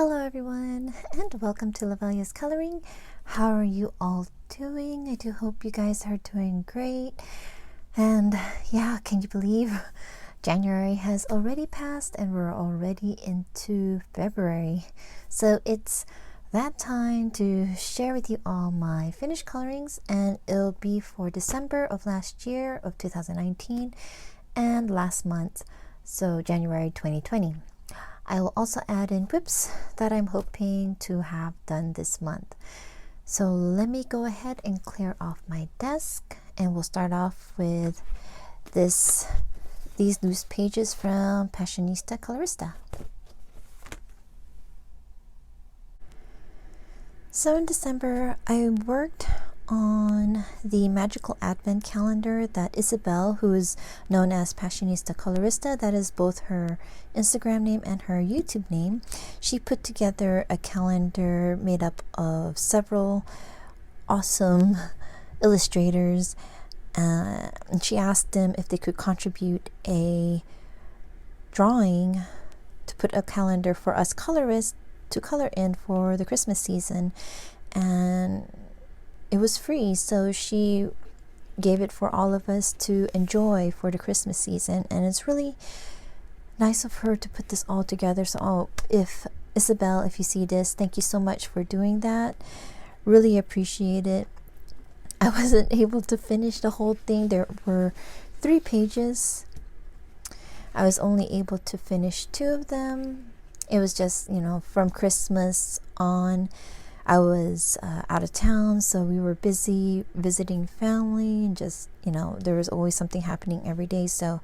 Hello everyone, and welcome to Lovella's Coloring. How are you all doing? I do hope you guys are doing great. And yeah, can you believe January has already passed and we're already into February. So it's that time to share with you all my finished colorings, and it'll be for December of last year of 2019 and last month, so January 2020. I will also add in whips that I'm hoping to have done this month. So let me go ahead and clear off my desk, and we'll start off with these loose pages from Passionista Colorista. So in December, I worked on the magical advent calendar that Isabel, who is known as Passionista Colorista, that is both her Instagram name and her YouTube name, she put together a calendar made up of several awesome illustrators, and she asked them if they could contribute a drawing to put a calendar for us colorists to color in for the Christmas season, and it was free, so she gave it for all of us to enjoy for the Christmas season. And it's really nice of her to put this all together. So if Isabel, if you see this, thank you so much for doing that. Really appreciate it. I wasn't able to finish the whole thing. There were 3 pages. I was only able to finish 2 of them. It was just, from Christmas on, I was out of town, so we were busy visiting family, and just, there was always something happening every day, so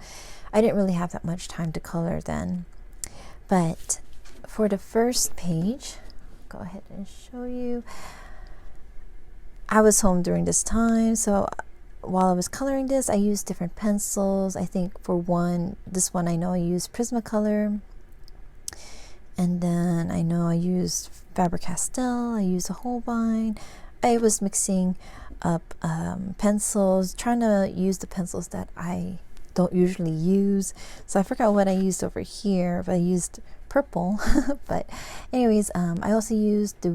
I didn't really have that much time to color then. But for the first page, go ahead and show you. I was home during this time, so while I was coloring this, I used different pencils. I think for this one I know I used Prismacolor. And then I know I used Faber-Castell, I used a Holbein. I was mixing up pencils, trying to use the pencils that I don't usually use. So I forgot what I used over here, but I used purple. But anyways, I also used the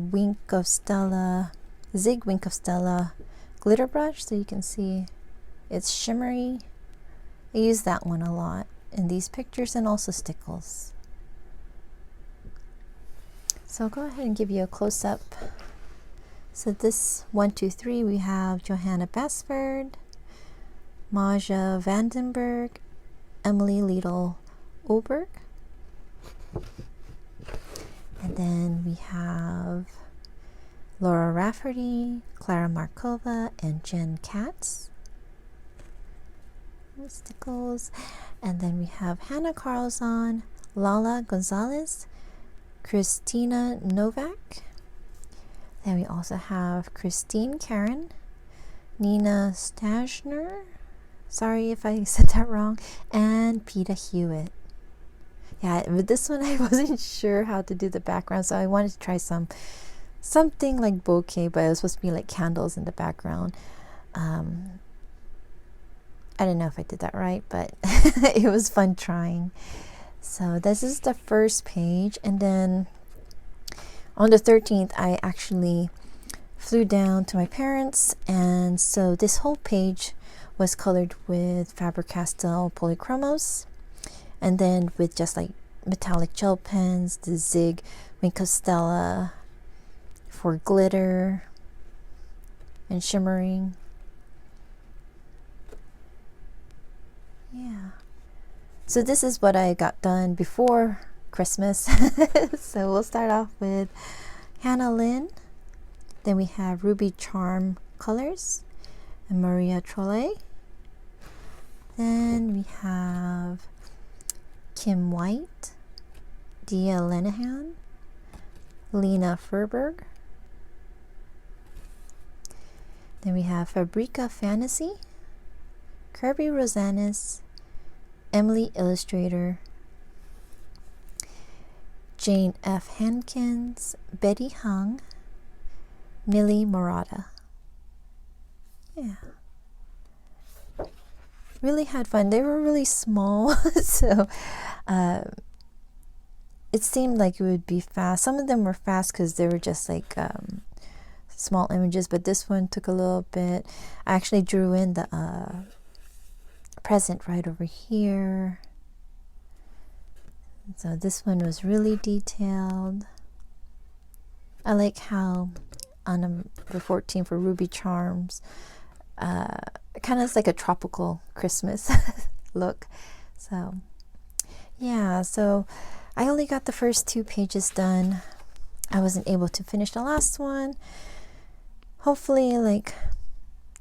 Zig Wink of Stella glitter brush, so you can see it's shimmery. I use that one a lot in these pictures, and also Stickles. So I'll go ahead and give you a close-up. So this 1, 2, 3, we have Johanna Basford, Maja Vandenberg, Emily Liedel Oberg, and then we have Laura Rafferty, Clara Markova, and Jen Katz. Stickles. And then we have Hannah Carlson, Lala Gonzalez, Christina Novak. Then we also have Christine Karen, Nina Stashner, sorry if I said that wrong, and Peta Hewitt. Yeah, with this one I wasn't sure how to do the background, so I wanted to try something like bouquet, but it was supposed to be like candles in the background. I don't know if I did that right, but it was fun trying. So this is the first page, and then on the 13th I actually flew down to my parents, and so this whole page was colored with Faber-Castell Polychromos, and then with just like metallic gel pens, the Zig Wink of Stella for glitter and shimmering. Yeah. So this is what I got done before Christmas. So we'll start off with Hannah Lynn. Then we have Ruby Charm Colors and Maria Trolle. Then we have Kim White, Dia Lenahan, Lena Furberg. Then we have Fabrica Fantasy, Kirby Rosanis, Emily Illustrator, Jane F. Hankins, Betty Hung, Millie Murata. Yeah. Really had fun. They were really small, so it seemed like it would be fast. Some of them were fast because they were just like small images, but this one took a little bit. I actually drew in the present right over here. So this one was really detailed. I like how on number 14 for Ruby Charms, kind of like a tropical Christmas look. So yeah, so I only got the first 2 pages done. I wasn't able to finish the last one. Hopefully, like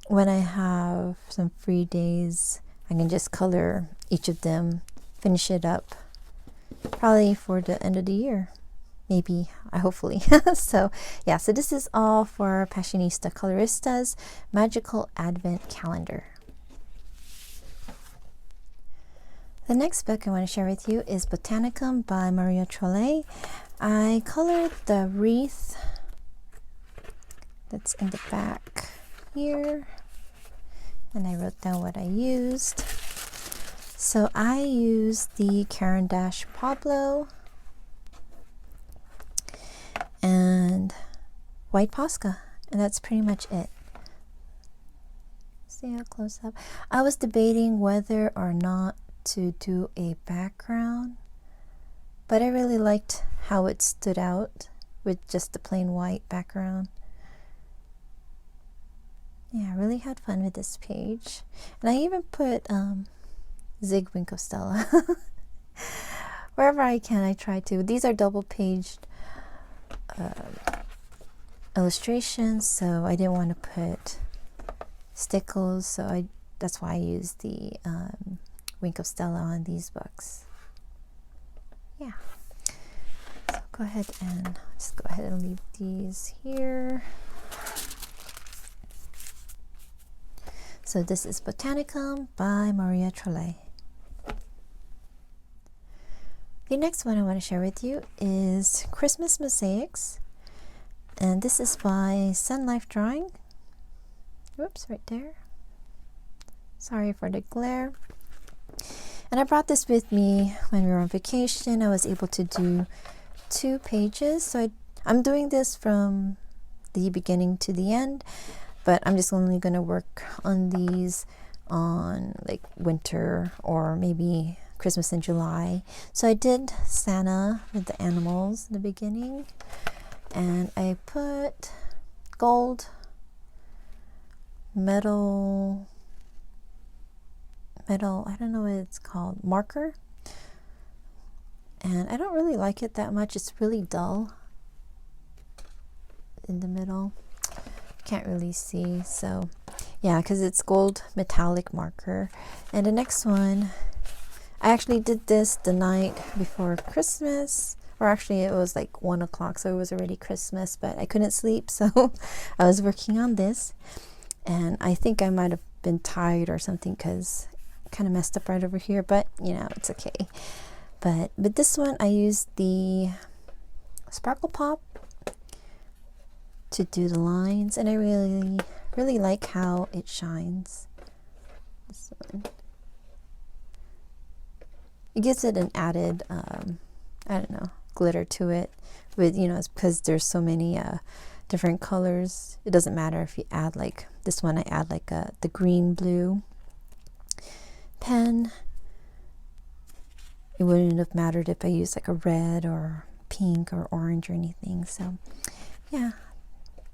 when I have some free days, I can just color each of them, finish it up, probably for the end of the year. Maybe, hopefully. So yeah, so this is all for Passionista Colorista's Magical Advent Calendar. The next book I want to share with you is Botanical by Maria Trolle. I colored the wreath that's in the back here, and I wrote down what I used. So I used the Caran d'Ache Pablo and white Posca, and that's pretty much it. See how close up? I was debating whether or not to do a background, but I really liked how it stood out with just the plain white background. Yeah, I really had fun with this page. And I even put Zig Stella. Wherever I can, I try to. These are double-paged illustrations, so I didn't want to put stickles, so that's why I used the Wink of Stella on these books. Yeah. So go ahead and leave these here. So this is Botanical by Maria Trolle. The next one I want to share with you is Christmas Mosaics. And this is by Sun Life Drawing. Whoops, right there. Sorry for the glare. And I brought this with me when we were on vacation. I was able to do 2 pages. So I'm doing this from the beginning to the end. But I'm just only going to work on these on like winter or maybe Christmas in July. So I did Santa with the animals in the beginning. And I put gold, metal, I don't know what it's called, marker. And I don't really like it that much. It's really dull in the middle. Can't really see, so yeah, because it's gold metallic marker. And the next one, I actually did this the night before Christmas, or actually it was like 1 o'clock, so it was already Christmas, but I couldn't sleep, so I was working on this. And I think I might have been tired or something because I kind of messed up right over here, but you know, it's okay. But with this one, I used the Sparkle Pop to do the lines, and I really like how it shines. This one, it gives it an added I don't know, glitter to it, with, you know, it's because there's so many different colors. It doesn't matter if you add, like this one I add like the green blue pen. It wouldn't have mattered if I used like a red or pink or orange or anything. So yeah,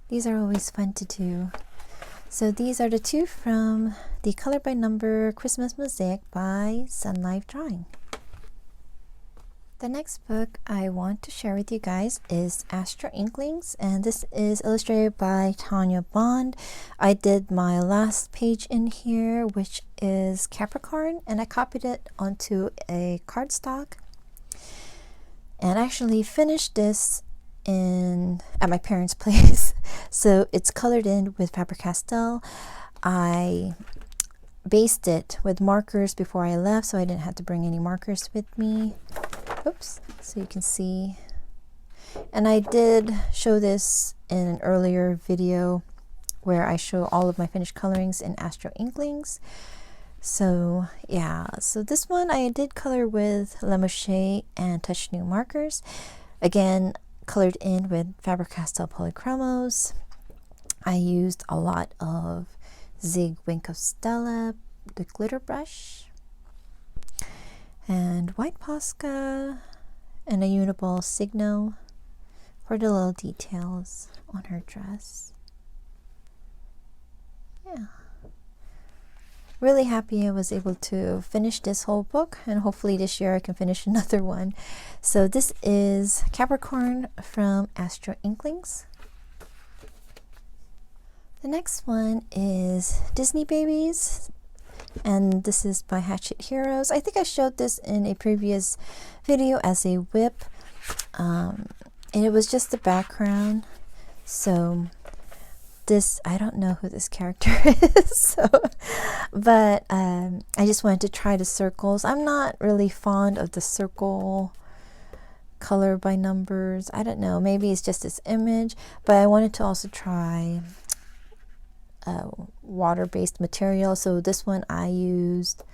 these are always fun to do. So these are the 2 from the Color by Number Christmas Mosaic by Sun Life Drawing. The next book I want to share with you guys is Astro Inklings, and this is illustrated by Tanya Bond. I did my last page in here, which is Capricorn, and I copied it onto a cardstock. And I actually finished this at my parents' place. So it's colored in with Faber-Castell. I based it with markers before I left, so I didn't have to bring any markers with me. Oops, so you can see. And I did show this in an earlier video where I show all of my finished colorings in Astro Inklings. So yeah, so this one I did color with La Moshe and Touch New markers. Again, colored in with Faber-Castell Polychromos. I used a lot of Zig Wink of Stella, the glitter brush, and white Posca, and a Uniball Signo for the little details on her dress. Yeah. Really happy I was able to finish this whole book, and hopefully this year I can finish another one. So this is Capricorn from Astro Inklings. The next one is Disney Babies, and this is by Hatchet Heroes. I think I showed this in a previous video as a whip, and it was just the background. So this, I don't know who this character is, so, but I just wanted to try the circles. I'm not really fond of the circle color by numbers. I don't know, maybe it's just this image, but I wanted to also try water-based material. So this one I used,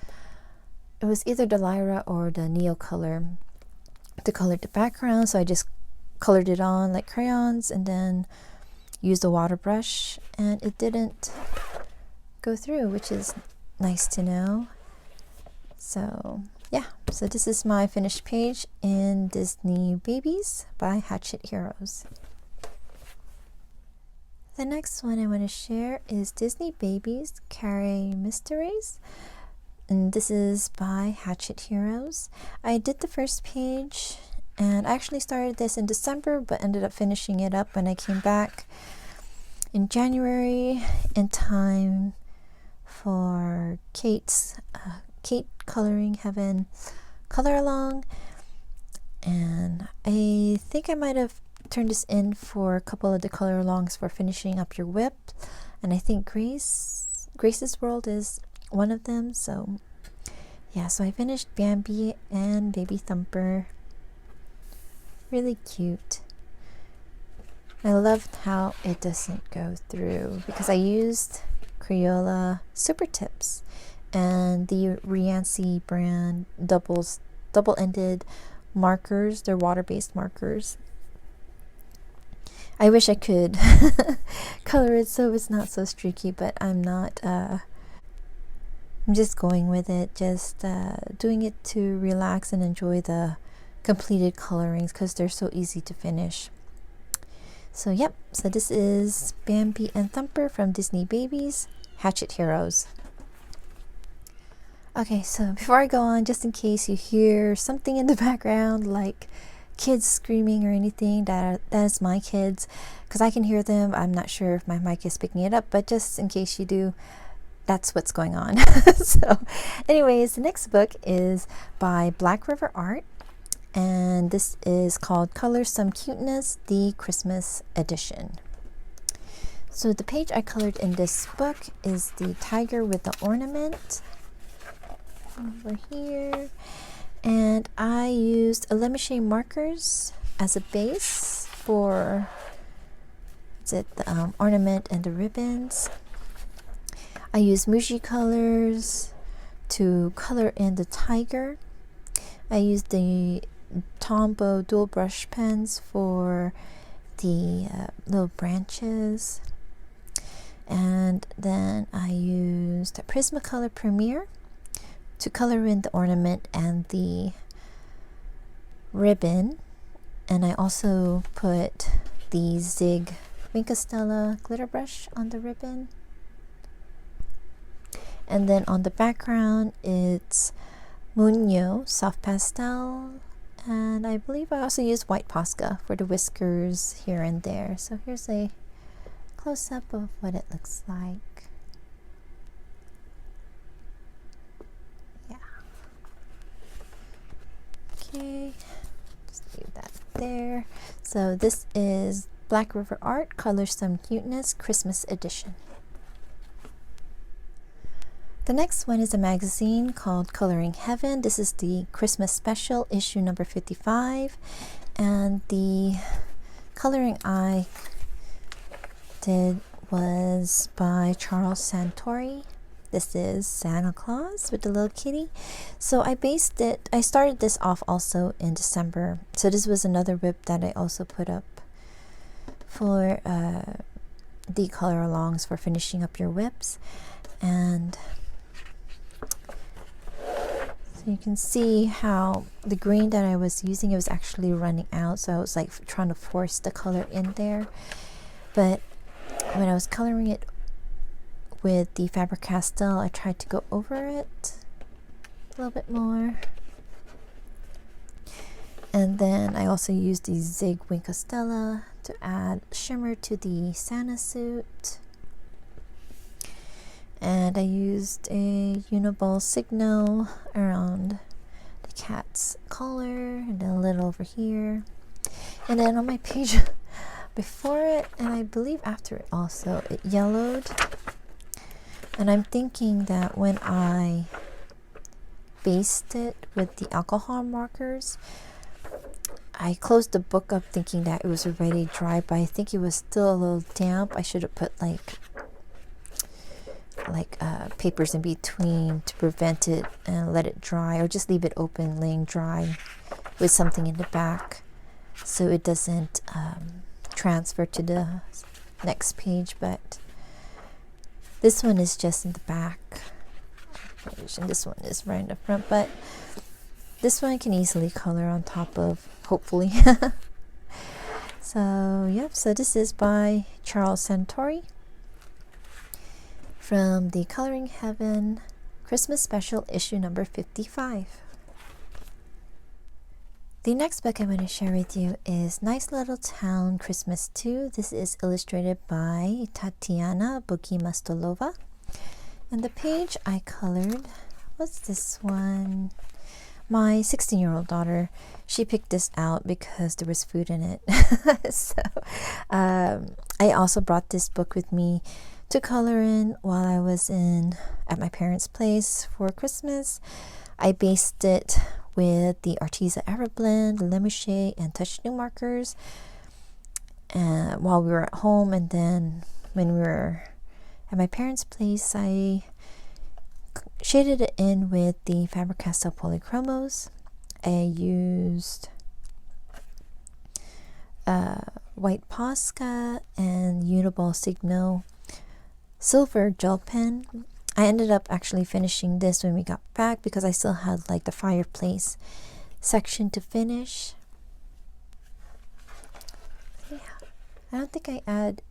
it was either the Lyra or the Neo color to color the background. So I just colored it on like crayons and then used a water brush, and it didn't go through, which is nice to know. So yeah, so this is my finished page in Disney Babies by Hatchet Heroes. The next one I want to share is Disney Babies Carrie Mysteries, and this is by Hatchet Heroes. I did the first page, and I actually started this in December but ended up finishing it up when I came back in January in time for Kate Coloring Heaven color along. And I think I might have turned this in for a couple of the color alongs for finishing up your whip, and I think Grace's World is one of them. So yeah, so I finished Bambi and Baby Thumper. Really cute. I loved how it doesn't go through because I used Crayola Super Tips and the Riancy brand double-ended markers. They're water-based markers. I wish I could color it so it's not so streaky, but I'm not. I'm just going with it, just doing it to relax and enjoy the completed colorings because they're so easy to finish. So yep, so this is Bambi and Thumper from Disney Babies, Hatchet Heroes. Okay, so before I go on, just in case you hear something in the background like kids screaming or anything, that is my kids, because I can hear them. I'm not sure if my mic is picking it up, but just in case you do, that's what's going on. So anyways, the next book is by Black River Art, and this is called Color Some Cuteness, the Christmas edition. So the page I colored in this book is the tiger with the ornament over here, and I used a Le Moshe markers as a base for the ornament and the ribbons. I used Muji colors to color in the tiger. I used the Tombow dual brush pens for the little branches, and then I used a Prismacolor Premier to color in the ornament and the ribbon, and I also put the Zig Wink of Stella glitter brush on the ribbon. And then on the background it's Munyo soft pastel, and I believe I also used white Posca for the whiskers here and there. So here's a close-up of what it looks like. Yeah. Okay, just leave that there. So this is Black River Art, Color Some Cuteness, Christmas edition. The next one is a magazine called Coloring Heaven. This is the Christmas special, issue number 55. And the coloring I did was by Charles Santori. This is Santa Claus with the little kitty. So I started this off also in December. So this was another whip that I also put up for the color alongs for finishing up your whips. And so you can see how the green that I was using, it was actually running out. So I was like trying to force the color in there. But when I was coloring it with the Faber-Castell, I tried to go over it a little bit more. And then I also used the Zig Winkostella to add shimmer to the Santa suit. And I used a Uniball Signo around the cat's collar and then a little over here. And then on my page before it, and I believe after it also, it yellowed. And I'm thinking that when I based it with the alcohol markers, I closed the book up thinking that it was already dry, but I think it was still a little damp. I should have put like papers in between to prevent it and let it dry, or just leave it open, laying dry with something in the back so it doesn't transfer to the next page. But this one is just in the back page, and this one is right in the front, but this one I can easily color on top of, hopefully. So yep, so this is by Charles Santori from the Coloring Heaven Christmas Special issue number 55. The next book I'm going to share with you is Nice Little Town Christmas 2. This is illustrated by Tatiana Bogimastolova. And the page I colored was this one. My 16-year-old daughter, she picked this out because there was food in it. So I also brought this book with me to color in while I was at my parents' place for Christmas. I based it with the Arteza Everblend, Lemonshade, and Touch New markers while we were at home. And then when we were at my parents' place, I shaded it in with the Faber-Castell Polychromos. I used White Posca and Uniball Signo silver gel pen. I ended up actually finishing this when we got back because I still had like the fireplace section to finish. Yeah, I don't think I added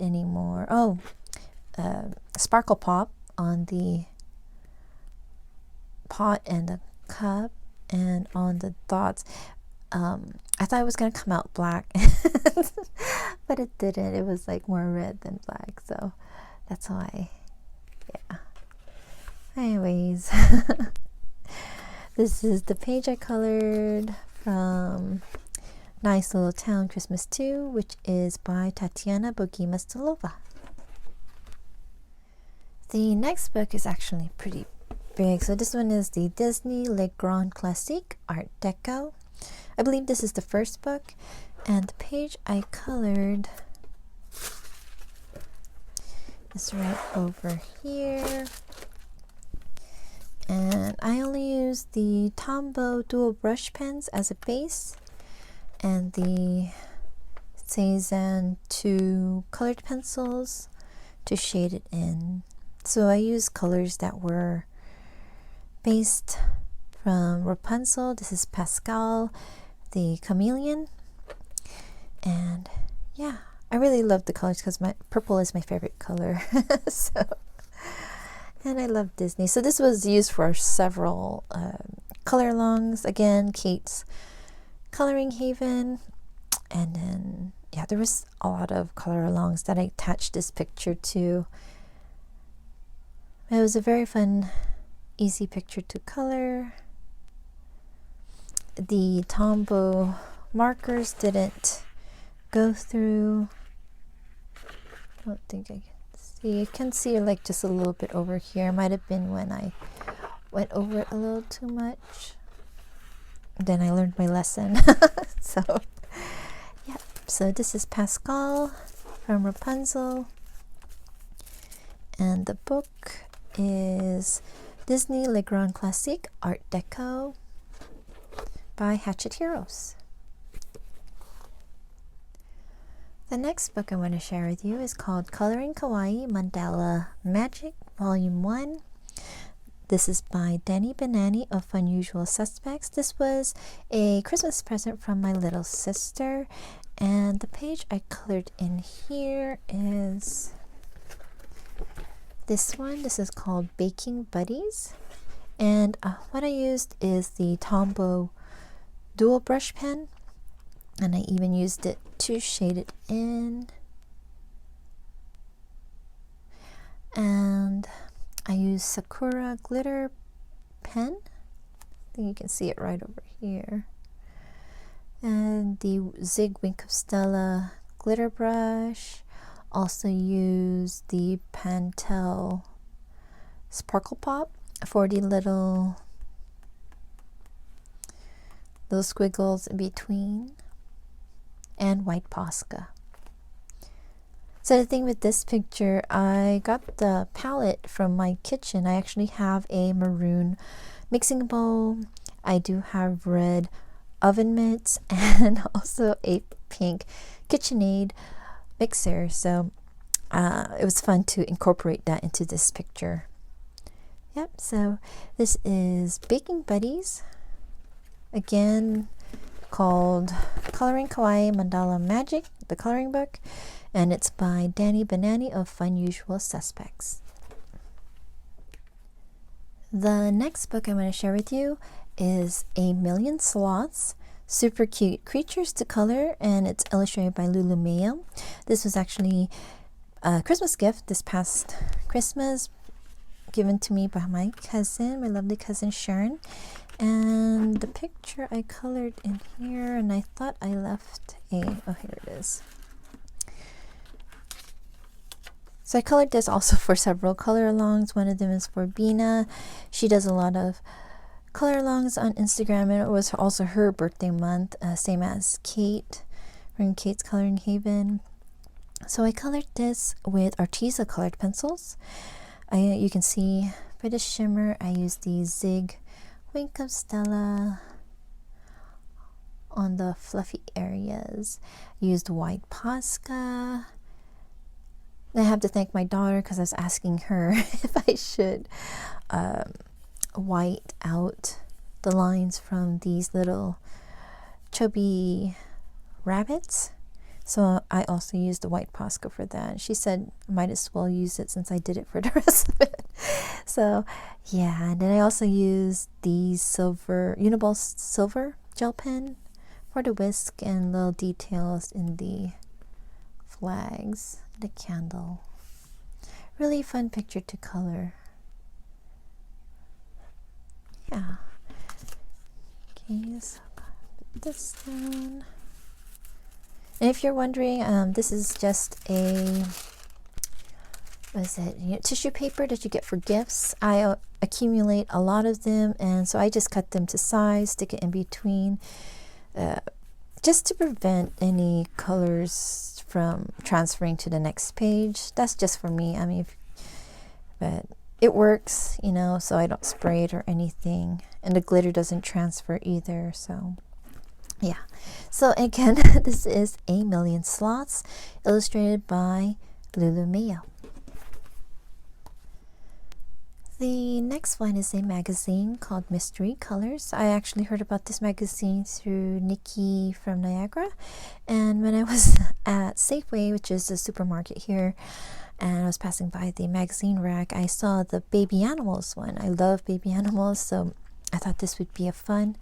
any more. Oh, Sparkle Pop on the pot and the cup, and on the dots. I thought it was gonna come out black, but it didn't. It was like more red than black, so that's why. Yeah. Anyways, this is the page I colored from Nice Little Town Christmas 2, which is by Tatiana Bogimastolova. The next book is actually pretty big. So this one is the Disney Le Grand Classique Art Deco. I believe this is the first book, and the page I colored is right over here. And I only used the Tombow dual brush pens as a base and the Cezanne 2 colored pencils to shade it in. So I used colors that were based from Rapunzel. This is Pascal, the Chameleon. And yeah, I really love the colors because my purple is my favorite color. And I love Disney. So this was used for several color alongs. Again, Kate's Coloring Haven. And then, yeah, there was a lot of color alongs that I attached this picture to. It was a very fun, easy picture to color. The Tombow markers didn't go through. I don't think I can see. You can see like just a little bit over here. Might have been when I went over it a little too much. Then I learned my lesson. So, yeah. So this is Pascal from Rapunzel. And the book is Disney Le Grand Classique Art Deco by Hatchet Heroes. The next book I want to share with you is called Coloring Kawaii Mandala Magic Volume 1. This is by Danny Benani of Unusual Suspects. This was a Christmas present from my little sister, and the page I colored in here is this one. This is called Baking Buddies, and what I used is the Tombow dual brush pen, and I even used it to shade it in, and I used Sakura glitter pen. I think you can see it right over here, and the Zig Wink of Stella glitter brush. Also use the Pentel Sparkle Pop for the little squiggles in between, and white Posca. So the thing with this picture, I got the palette from my kitchen. I actually have a maroon mixing bowl. I do have red oven mitts and also a pink KitchenAid mixer. So it was fun to incorporate that into this picture. Yep, so this is Baking Buddies, again called Coloring Kawaii Mandala Magic, the coloring book, and it's by Danny Benani of Unusual Suspects. The next book I'm going to share with you is A Million Sloths, super cute creatures to color, and it's illustrated by Lulu Mayo. This was actually a Christmas gift this past Christmas, given to me by my cousin, my lovely cousin Sharon. And the picture I colored in here, and I thought I left here it is. So I colored this also for several color alongs. One of them is for Bina. She does a lot of color alongs on Instagram, and it was also her birthday month, same as Kate from Kate's Coloring Haven. So I colored this with Arteza colored pencils. You can see for the shimmer, I used the Zig Wink of Stella on the fluffy areas. Used white Posca. I have to thank my daughter because I was asking her if I should white out the lines from these little chubby rabbits. So I also used the white Posca for that. She said I might as well use it since I did it for the rest of it. So yeah, and then I also used the silver Uniball silver gel pen for the whisk and little details in the flags, the candle. Really fun picture to color. Yeah. Okay, so put this down. And if you're wondering, this is just a tissue paper that you get for gifts. I accumulate a lot of them, and so I just cut them to size, stick it in between, just to prevent any colors from transferring to the next page. That's just for me. I mean, but it works, so I don't spray it or anything, and the glitter doesn't transfer either. So yeah. So again, this is A Million Sloths, illustrated by Lulu Mayo. The next one is a magazine called Mystery Colors. I actually heard about this magazine through Nikki from Niagara, and when I was at Safeway, which is a supermarket here, and I was passing by the magazine rack, I saw the baby animals one. I love baby animals, so I thought this would be a fun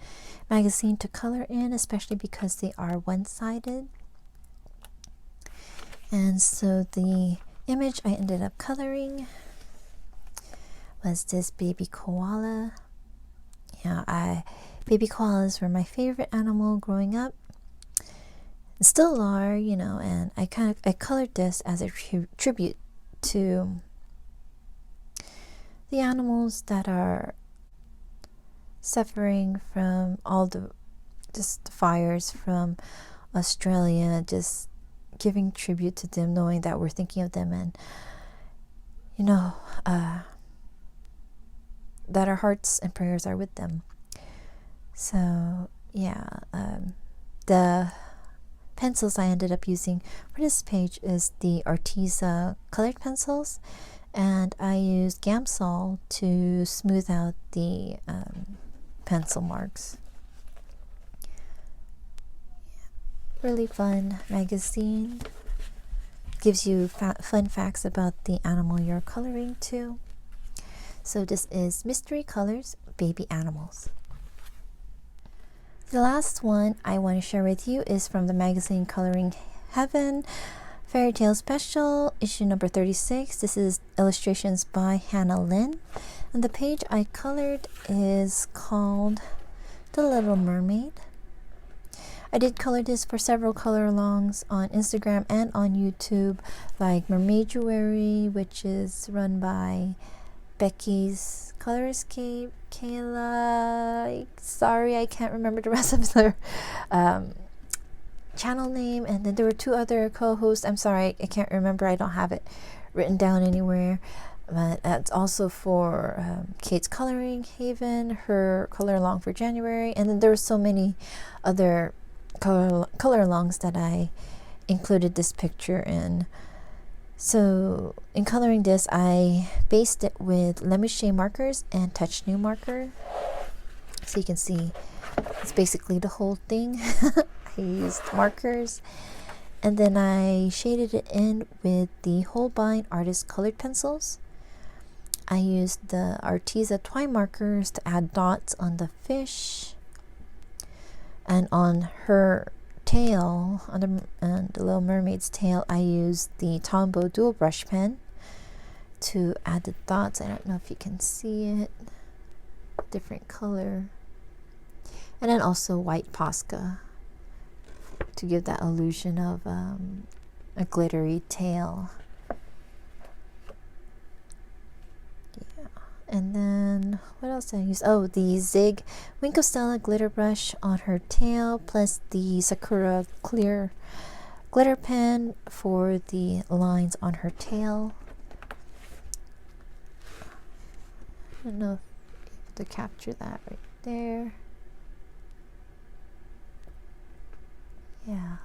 magazine to color in, especially because they are one-sided. And so the image I ended up coloring was this baby koala. Baby koalas were my favorite animal growing up. And still are, and I colored this as a tribute to the animals that are suffering from all the fires from Australia, just giving tribute to them, knowing that we're thinking of them, and that our hearts and prayers are with them. So yeah, the pencils I ended up using for this page is the Arteza colored pencils, and I used Gamsol to smooth out the pencil marks. Really fun magazine. Gives you fun facts about the animal you're coloring too. So this is Mystery Colors Baby Animals. The last one I want to share with you is from the magazine Coloring Heaven, Fairytale Special, issue number 36. This is illustrations by Lynn. And the page I colored is called The Little Mermaid. I did color this for several color alongs on Instagram and on YouTube, like Mermaiduary, which is run by Becky's Color Escape, Kayla. Sorry, I can't remember the rest of their channel name. And then there were two other co-hosts. I'm sorry, I can't remember. I don't have it written down anywhere. But that's also for Kate's Coloring Haven, her color along for January. And then there were so many other color alongs that I included this picture in. So in coloring this, I based it with Lemon markers and Touch New marker. So you can see it's basically the whole thing. I used markers, and then I shaded it in with the Holbein Artist Colored Pencils. I used the Arteza twine markers to add dots on the fish, and on her tail, on the Little Mermaid's tail, I used the Tombow dual brush pen to add the dots. I don't know if you can see it, different color, and then also white Posca to give that illusion of a glittery tail. And then what else did I use? Oh, the Zig Wink of Stella glitter brush on her tail, plus the Sakura clear glitter pen for the lines on her tail. I don't know if I'm able to capture that right there. Yeah,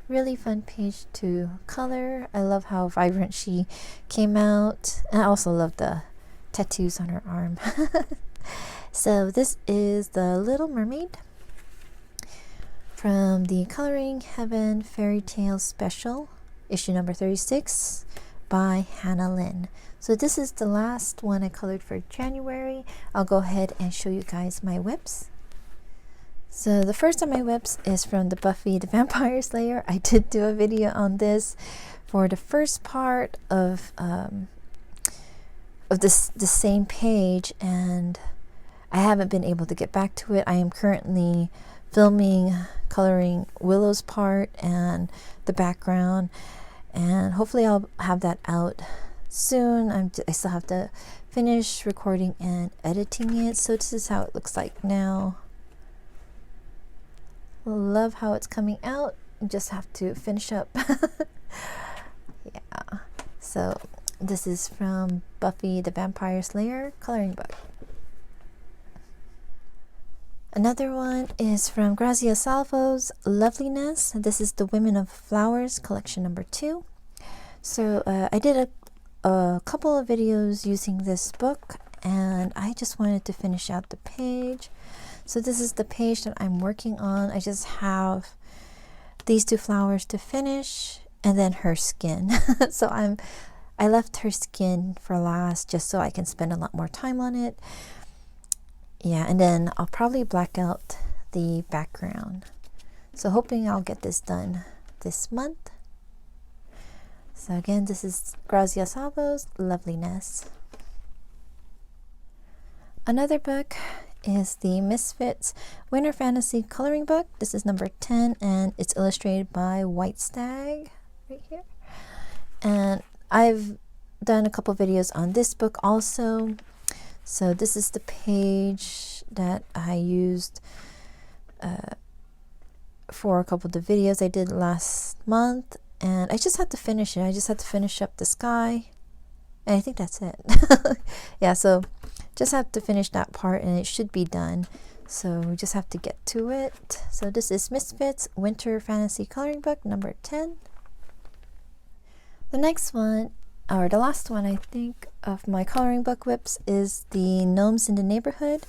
really fun page to color. I love how vibrant she came out. And I also love the tattoos on her arm. So this is the Little Mermaid from the Coloring Heaven Fairytale Special, issue number 36 by Lynn. So this is the last one I colored for January. I'll go ahead and show you guys my whips. So the first of my whips is from the Buffy the Vampire Slayer. I did do a video on this for the first part of the same page, and I haven't been able to get back to it. I am currently filming coloring Willow's part and the background, and hopefully I'll have that out soon. I still have to finish recording and editing it. So this is how it looks like now. Love how it's coming out. Just have to finish up. Yeah, so this is from Buffy the Vampire Slayer coloring book. Another one is from Grazia Salvo's Loveliness. This is the Women of Flowers collection number 2. So I did a couple of videos using this book, and I just wanted to finish out the page. So this is the page that I'm working on. I just have these 2 flowers to finish, and then her skin. So I left her skin for last just so I can spend a lot more time on it. Yeah, and then I'll probably black out the background. So hoping I'll get this done this month. So again, this is Grazia Salvo's Loveliness. Another book is the Misfits Winter Fantasy coloring book. This is number 10, and it's illustrated by White Stag right here. And I've done a couple videos on this book also. So this is the page that I used for a couple of the videos I did last month, and I just had to finish it. I just had to finish up the sky, and I think that's it. Yeah, so just have to finish that part and it should be done. So we just have to get to it. So this is Misfits Winter Fantasy Coloring Book number 10. The next one, or the last one I think, of my coloring book whips is the Gnomes in the Neighborhood.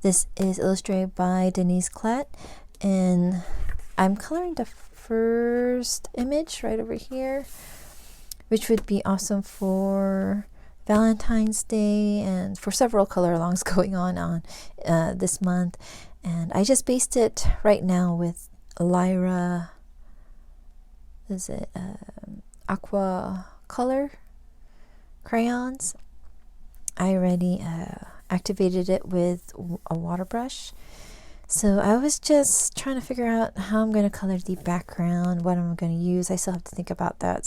This is illustrated by Denise Klatt, and I'm coloring the first image right over here, which would be awesome for Valentine's Day and for several color alongs going on this month. And I just based it right now with Lyra, is it aqua color crayons. I already activated it with a water brush. So I was just trying to figure out how I'm going to color the background, what I'm going to use. I still have to think about that.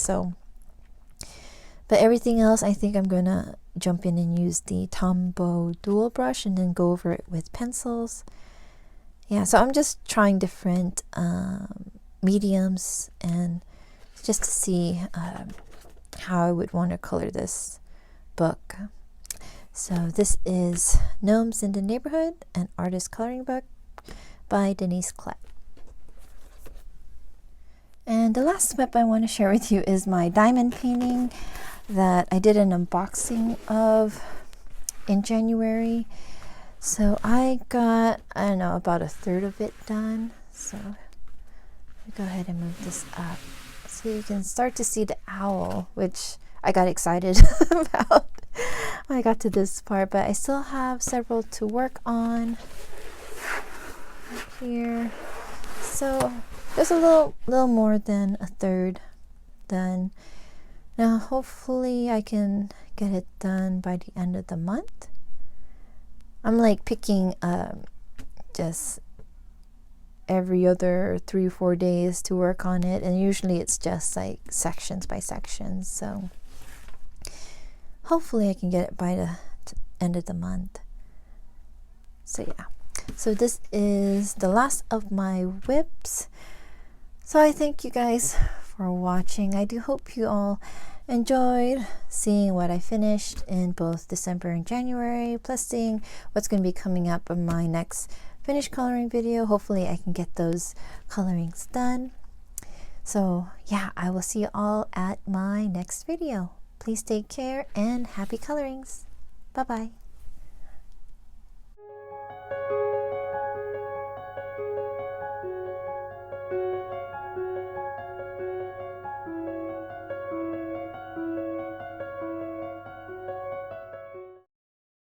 But everything else, I think I'm going to jump in and use the Tombow dual brush and then go over it with pencils. Yeah, so I'm just trying different mediums and just to see how I would want to color this book. So this is Gnomes in the Neighborhood, an artist coloring book by Denise Klatt. And the last whip I want to share with you is my diamond painting that I did an unboxing of in January. So I got, I don't know, about a third of it done. So let me go ahead and move this up so you can start to see the owl, which I got excited about when I got to this part, but I still have several to work on right here. So there's a little more than a third done. Now hopefully I can get it done by the end of the month. I'm like picking just every other 3 or 4 days to work on it, and usually it's just like sections by sections. So hopefully I can get it by the end of the month. So yeah, so this is the last of my whips. So I thank you guys for watching. I do hope you all enjoyed seeing what I finished in both December and January, plus seeing what's going to be coming up in my next finished coloring video. Hopefully I can get those colorings done. So yeah, I will see you all at my next video. Please take care and happy colorings. Bye bye.